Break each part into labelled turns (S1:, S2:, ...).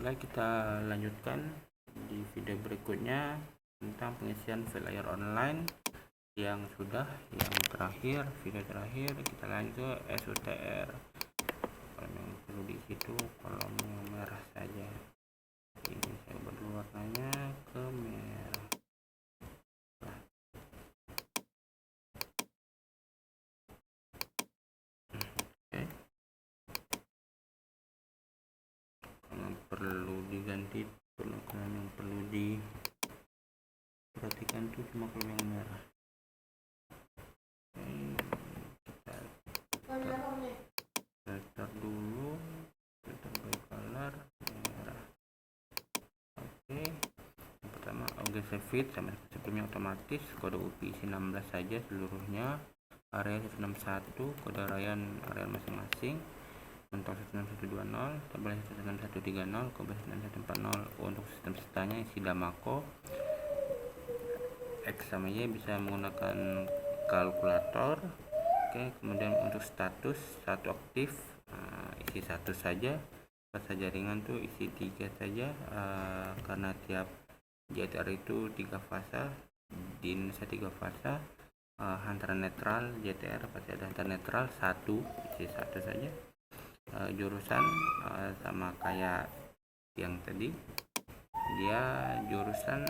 S1: Baiklah, kita lanjutkan di video berikutnya tentang pengisian file layar online yang terakhir, video terakhir. Kita lanjut SUTR. Kolom yang perlu di situ kolom yang merah saja. Ini saya ubah dulu warnanya ke merah. Perlu diganti, kolom yang perlu diperhatikan tuh cuma kolom yang merah. Kita filter dulu, filter by color merah. Oke, yang pertama object save it sama sebelumnya otomatis, kode UPI isi 16 saja seluruhnya, area 161, kode area masing-masing, untuk 16120, tabel 16130, kode 16140. Untuk sistem sertanya isi Damako. X sama Y bisa menggunakan kalkulator. Oke, kemudian untuk status satu aktif, isi satu saja. Fase jaringan tuh isi 3 saja, karena tiap JTR itu 3 fase, di Indonesia 3 fase. Antara netral JTR pasti ada antara netral, satu, isi satu saja. Jurusan sama kayak yang tadi, dia jurusan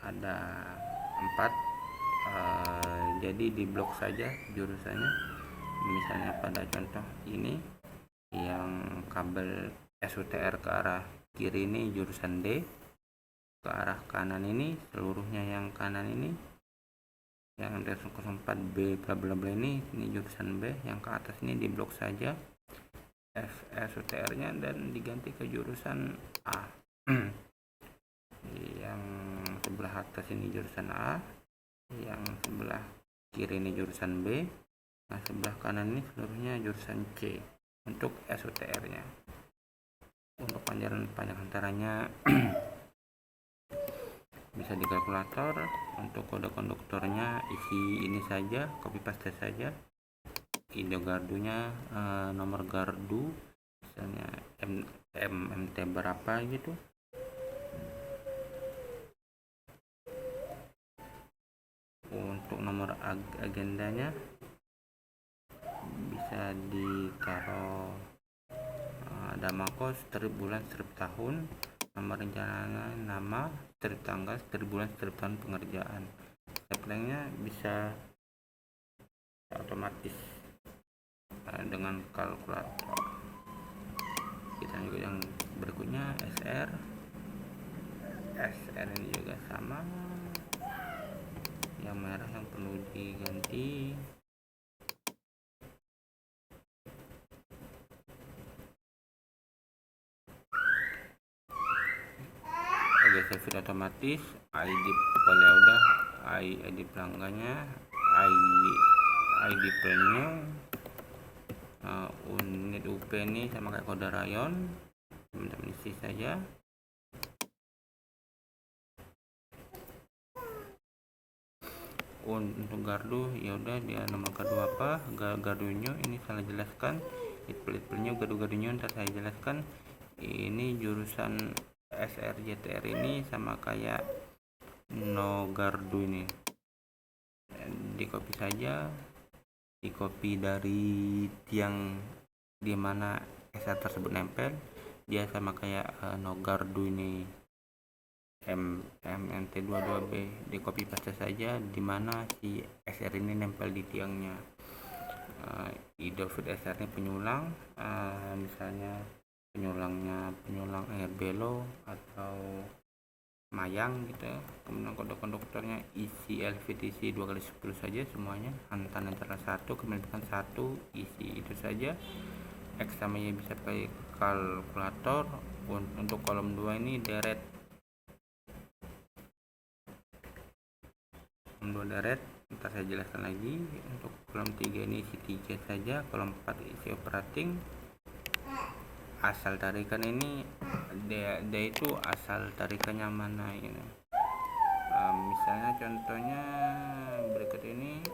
S1: ada 4, jadi di blok saja jurusannya. Misalnya pada contoh ini yang kabel SUTR ke arah kiri ini jurusan D, ke arah kanan ini seluruhnya yang kanan ini yang 04B bla bla bla ini jurusan B, yang ke atas ini di blok saja SUTR nya dan diganti ke jurusan A. Yang sebelah atas ini jurusan A, yang sebelah kiri ini jurusan B, nah sebelah kanan ini seluruhnya jurusan C untuk SUTR nya. Untuk panjang antaranya bisa di kalkulator. Untuk kode konduktornya isi ini saja, copy paste saja. Ide gardunya, nomor gardu misalnya MT berapa gitu. Untuk nomor agendanya bisa ditaruh Damako strip bulan strip tahun, nomor rencana nama, strip tanggal, strip bulan strip tahun pengerjaan. Stepnya bisa otomatis dengan kalkulator. Kita juga yang berikutnya SR ini juga sama, yang merah yang perlu diganti. Oke, save otomatis. ID pada udah, ID pelanggannya, ID filenya, unit UP ini sama kayak kode rayon, teman-teman isi saja. Untuk gardu ya udah, dia nomor gardu apa, gardunya ini salah jelaskan, itpelnya gardu-gardunya ntar saya jelaskan. Ini jurusan SRJTR ini sama kayak no gardu ini, di copy saja, di copy dari tiang dimana SR tersebut nempel, dia sama kayak no gardu ini MNT22B, di copy paste saja dimana si SR ini nempel di tiangnya. Idofit SR ini penyulang, misalnya penyulang air belo atau mayang gitu. Kemudian kode konduktornya isi LVTC 2x10 saja semuanya, antara 1 kemudian 1 isi itu saja. X sama Y bisa pakai kalkulator. Untuk kolom 2 ini deret, ntar saya jelaskan lagi. Untuk kolom 3 ini isi 3 saja, kolom 4 isi operating. Asal tarikan ini dia itu asal tarikannya mana ini, misalnya contohnya berikut ini.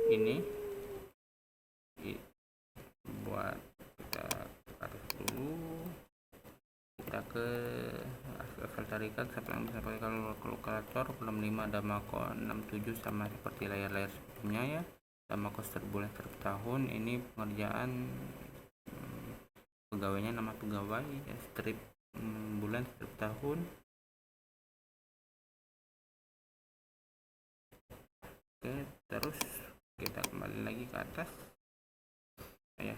S1: ini buat kita atas dulu, kita ke asal tarikan sampai kalkulator. Kolom 5 ada Mako 67 sama seperti layar-layar sebelumnya ya. Ada Mako strip bulan strip tahun. Ini pengerjaan pegawainya, nama pegawai ya, strip bulan strip tahun. Oke, terus kita kembali lagi ke atas ya,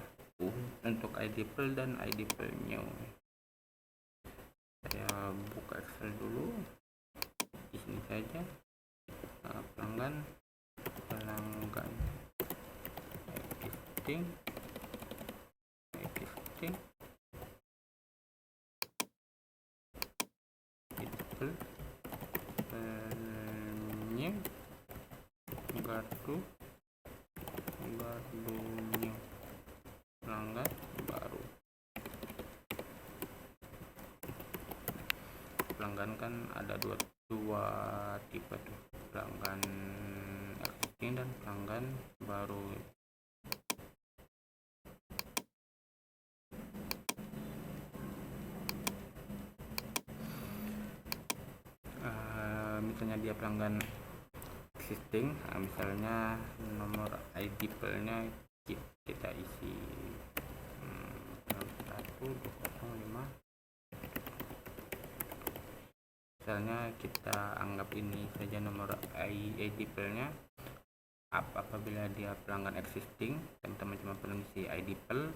S1: untuk IDPL dan IDPL new. Saya buka Excel dulu di sini saja. Pelanggan existing IDPL new gardu new pelanggan baru. Pelanggan kan ada dua tipe tuh, pelanggan existing dan pelanggan baru. Misalnya dia pelanggan existing, misalnya nomor IDPL-nya kita isi 12005. Misalnya kita anggap ini saja nomor IDPL-nya. Apabila dia pelanggan existing, teman-teman cuma perlu isi IDPL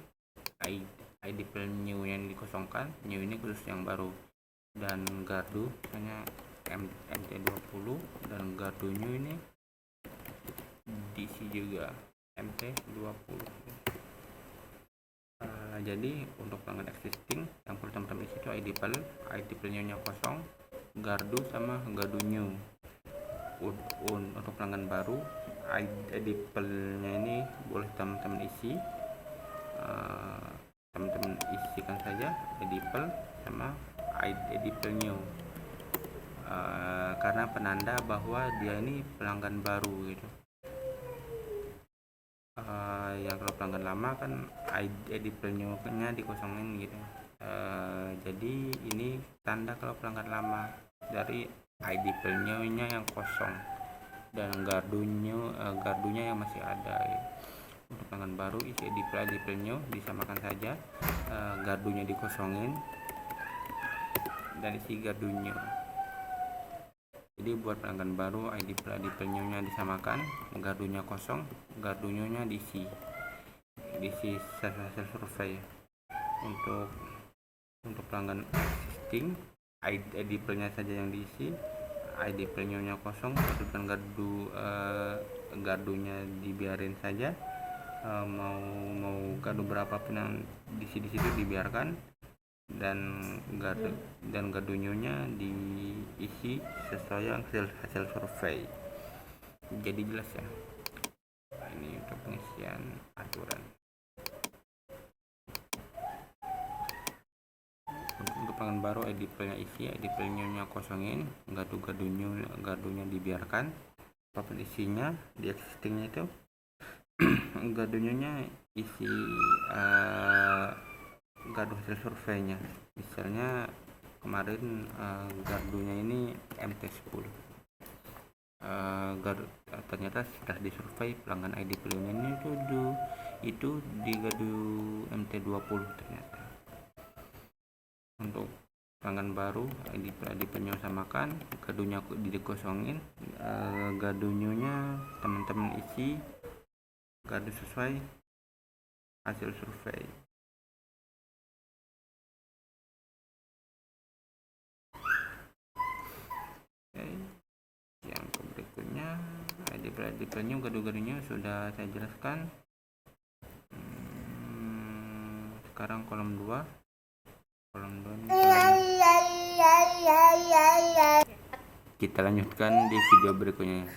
S1: new yang dikosongkan, new ini khusus yang baru, dan gardu misalnya MT20, dan gardu new ini diisi juga MT20. Jadi untuk pelanggan existing yang perlu teman-teman isi itu IDPL new nya kosong, gardu sama gardu new. Untuk pelanggan baru, IDPL-nya ini boleh teman-teman isi, teman-teman isikan saja IDPL sama IDPL new, karena penanda bahwa dia ini pelanggan baru gitu. Yang kalau pelanggan lama kan IDPL new-nya dikosongin gitu. Jadi ini tanda kalau pelanggan lama, dari IDPL new-nya yang kosong dan gardunya yang masih ada gitu. Untuk pelanggan baru isi IDPL new disamakan saja, gardunya dikosongin dan isi gardunya. Jadi buat pelanggan baru IDPL new nya disamakan, gardunya kosong, gardunya diisi hasil survei. Untuk pelanggan existing, IDPL nya saja yang diisi, IDPL new nya kosong, dan gardunya dibiarin saja. Mau gardu berapapun yang diisi di situ dibiarkan, dan gardu new-nya diisi sesuai hasil survei. Jadi jelas ya. Ini untuk pengisian aturan. Untuk pelanggan baru IDPL-nya isi, IDPL new-nya kosongin, gardunya dibiarkan. Apapun isinya di existing-nya itu, gardunya isi gardu hasil surveinya. Misalnya kemarin gardunya ini MT10, ternyata setelah disurvei pelanggan IDPL ini itu di gardu MT20 ternyata. Untuk pelanggan baru IDPL samakan, gardunya dikosongin, gardunya teman-teman isi gardu sesuai hasil survei. Yang berikutnya IDPL-nya, gardu-gardunya sudah saya jelaskan. Sekarang kolom 2 kita lanjutkan di video berikutnya.